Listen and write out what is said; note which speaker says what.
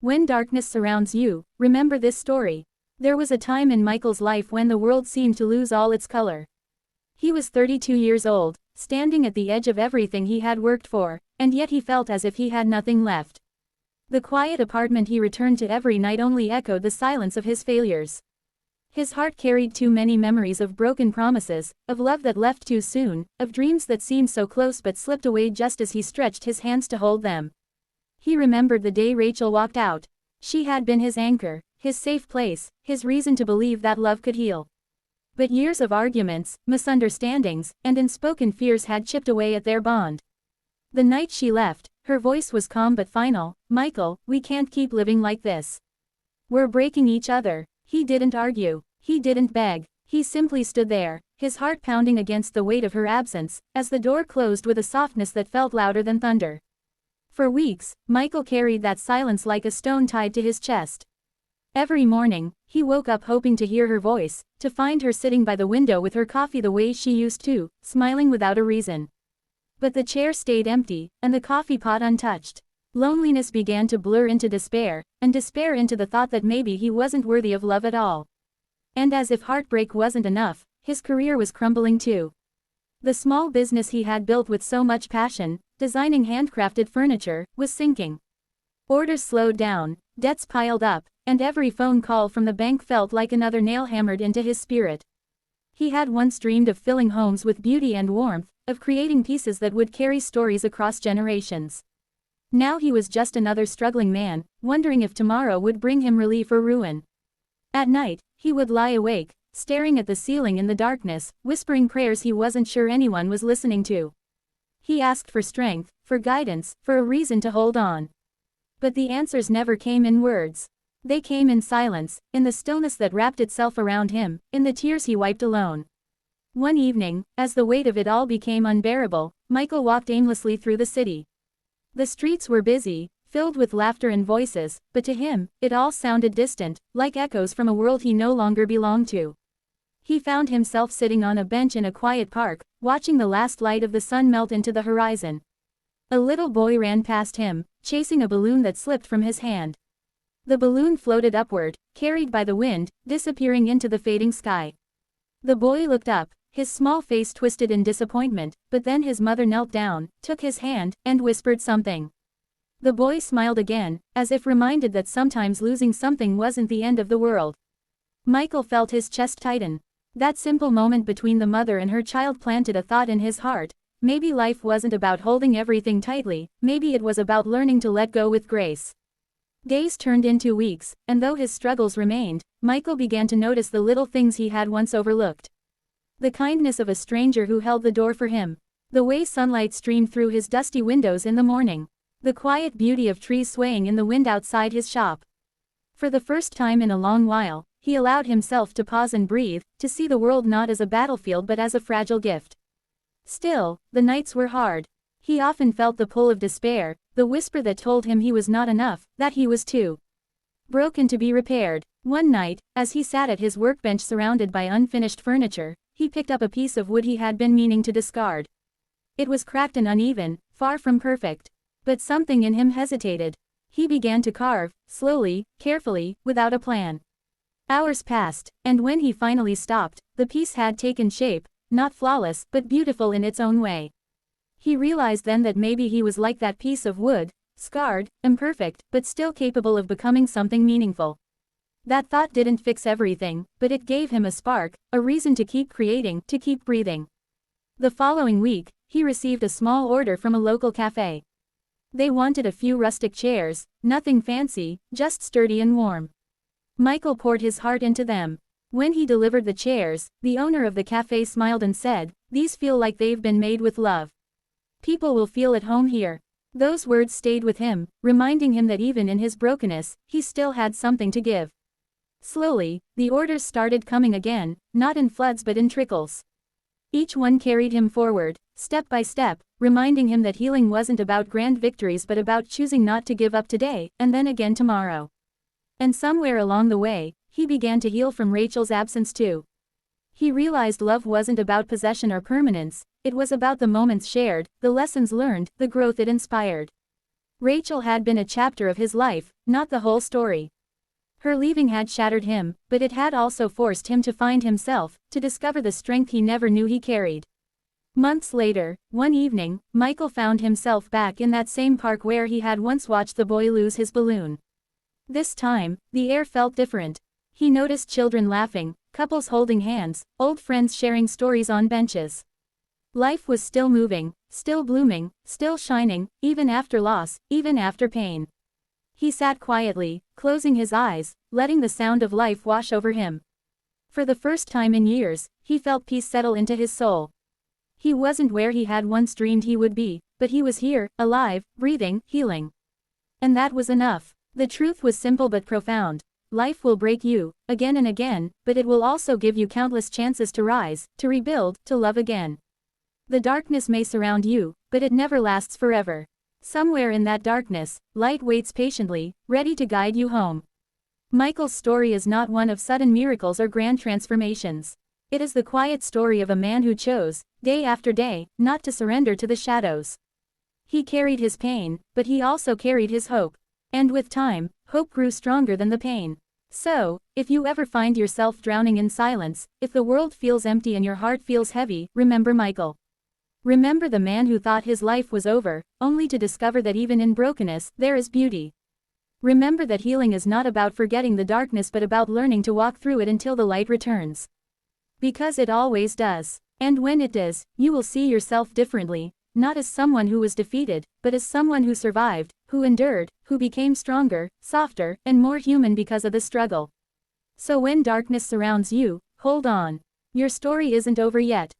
Speaker 1: When darkness surrounds you, remember this story. There was a time in Michael's life when the world seemed to lose all its color. He was 32 years old, standing at the edge of everything he had worked for, and yet he felt as if he had nothing left. The quiet apartment he returned to every night only echoed the silence of his failures. His heart carried too many memories of broken promises, of love that left too soon, of dreams that seemed so close but slipped away just as he stretched his hands to hold them. He remembered the day Rachel walked out. She had been his anchor, his safe place, his reason to believe that love could heal. But years of arguments, misunderstandings, and unspoken fears had chipped away at their bond. The night she left, her voice was calm but final. "Michael, we can't keep living like this. We're breaking each other." He didn't argue. He didn't beg. He simply stood there, his heart pounding against the weight of her absence, as the door closed with a softness that felt louder than thunder. For weeks, Michael carried that silence like a stone tied to his chest. Every morning, he woke up hoping to hear her voice, to find her sitting by the window with her coffee the way she used to, smiling without a reason. But the chair stayed empty, and the coffee pot untouched. Loneliness began to blur into despair, and despair into the thought that maybe he wasn't worthy of love at all. And as if heartbreak wasn't enough, his career was crumbling too. The small business he had built with so much passion, designing handcrafted furniture, was sinking. Orders slowed down, debts piled up, and every phone call from the bank felt like another nail hammered into his spirit. He had once dreamed of filling homes with beauty and warmth, of creating pieces that would carry stories across generations. Now he was just another struggling man, wondering if tomorrow would bring him relief or ruin. At night, he would lie awake, staring at the ceiling in the darkness, whispering prayers he wasn't sure anyone was listening to. He asked for strength, for guidance, for a reason to hold on. But the answers never came in words. They came in silence, in the stillness that wrapped itself around him, in the tears he wiped alone. One evening, as the weight of it all became unbearable, Michael walked aimlessly through the city. The streets were busy, filled with laughter and voices, but to him, it all sounded distant, like echoes from a world he no longer belonged to. He found himself sitting on a bench in a quiet park, watching the last light of the sun melt into the horizon. A little boy ran past him, chasing a balloon that slipped from his hand. The balloon floated upward, carried by the wind, disappearing into the fading sky. The boy looked up, his small face twisted in disappointment, but then his mother knelt down, took his hand, and whispered something. The boy smiled again, as if reminded that sometimes losing something wasn't the end of the world. Michael felt his chest tighten. That simple moment between the mother and her child planted a thought in his heart. Maybe life wasn't about holding everything tightly, maybe it was about learning to let go with grace. Days turned into weeks, and though his struggles remained, Michael began to notice the little things he had once overlooked. The kindness of a stranger who held the door for him. The way sunlight streamed through his dusty windows in the morning. The quiet beauty of trees swaying in the wind outside his shop. For the first time in a long while, he allowed himself to pause and breathe, to see the world not as a battlefield but as a fragile gift. Still, the nights were hard. He often felt the pull of despair, the whisper that told him he was not enough, that he was too broken to be repaired. One night, as he sat at his workbench surrounded by unfinished furniture, he picked up a piece of wood he had been meaning to discard. It was cracked and uneven, far from perfect. But something in him hesitated. He began to carve, slowly, carefully, without a plan. Hours passed, and when he finally stopped, the piece had taken shape, not flawless, but beautiful in its own way. He realized then that maybe he was like that piece of wood, scarred, imperfect, but still capable of becoming something meaningful. That thought didn't fix everything, but it gave him a spark, a reason to keep creating, to keep breathing. The following week, he received a small order from a local cafe. They wanted a few rustic chairs, nothing fancy, just sturdy and warm. Michael poured his heart into them. When he delivered the chairs, the owner of the cafe smiled and said, "These feel like they've been made with love. People will feel at home here." Those words stayed with him, reminding him that even in his brokenness, he still had something to give. Slowly, the orders started coming again, not in floods but in trickles. Each one carried him forward, step by step, reminding him that healing wasn't about grand victories but about choosing not to give up today, and then again tomorrow. And somewhere along the way, he began to heal from Rachel's absence too. He realized love wasn't about possession or permanence, it was about the moments shared, the lessons learned, the growth it inspired. Rachel had been a chapter of his life, not the whole story. Her leaving had shattered him, but it had also forced him to find himself, to discover the strength he never knew he carried. Months later, one evening, Michael found himself back in that same park where he had once watched the boy lose his balloon. This time, the air felt different. He noticed children laughing, couples holding hands, old friends sharing stories on benches. Life was still moving, still blooming, still shining, even after loss, even after pain. He sat quietly, closing his eyes, letting the sound of life wash over him. For the first time in years, he felt peace settle into his soul. He wasn't where he had once dreamed he would be, but he was here, alive, breathing, healing. And that was enough. The truth was simple but profound. Life will break you, again and again, but it will also give you countless chances to rise, to rebuild, to love again. The darkness may surround you, but it never lasts forever. Somewhere in that darkness, light waits patiently, ready to guide you home. Michael's story is not one of sudden miracles or grand transformations. It is the quiet story of a man who chose, day after day, not to surrender to the shadows. He carried his pain, but he also carried his hope. And with time, hope grew stronger than the pain. So, if you ever find yourself drowning in silence, if the world feels empty and your heart feels heavy, remember Michael. Remember the man who thought his life was over, only to discover that even in brokenness, there is beauty. Remember that healing is not about forgetting the darkness but about learning to walk through it until the light returns. Because it always does. And when it does, you will see yourself differently, not as someone who was defeated, but as someone who survived, who endured, who became stronger, softer, and more human because of the struggle. So when darkness surrounds you, hold on. Your story isn't over yet.